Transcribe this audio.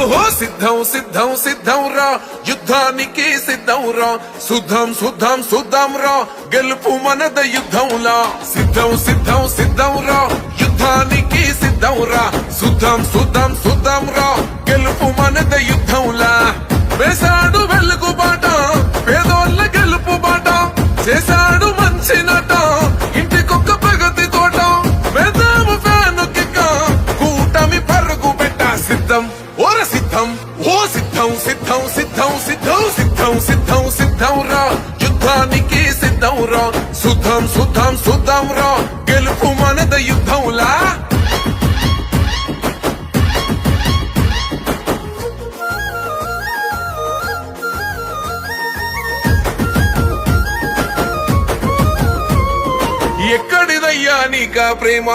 ఓహో సిద్ధం సిద్ధం సిద్ధం రా యుద్ధానికి సిద్ధం రా సుద్ధం సుద్ధం సుద్ధం రా గెలుపు మనద యుద్ధంలా సిద్ధం సిద్ధం సిద్ధం రా యుద్ధానికి సిద్ధం రా సుద్ధం సుద్ధం సుద్ధం రా గెలుపు మనద యుద్ధంలా వేసాడు వెలుగు బాట పేదోళ్ళ గెలుపు బాట చేశాడు మంచి నట ఇంటికొక్క ప్రగతి తోట వేదాము ఫ్యాను కిక్క కూటమి పరుగు పెట్ట సిద్ధం ఓర సిద్ధం ఓ సిద్ధం సిద్ధం సిద్ధం సిద్ధం సిద్ధం సిద్ధం సిద్ధం రా యుద్ధానికి సిద్ధం రా సుద్ధం సుద్ధం సుద్ధం రా గెలుపు మనద యుద్ధంలా ఎక్కడిదయ్యా నీకా ప్రేమ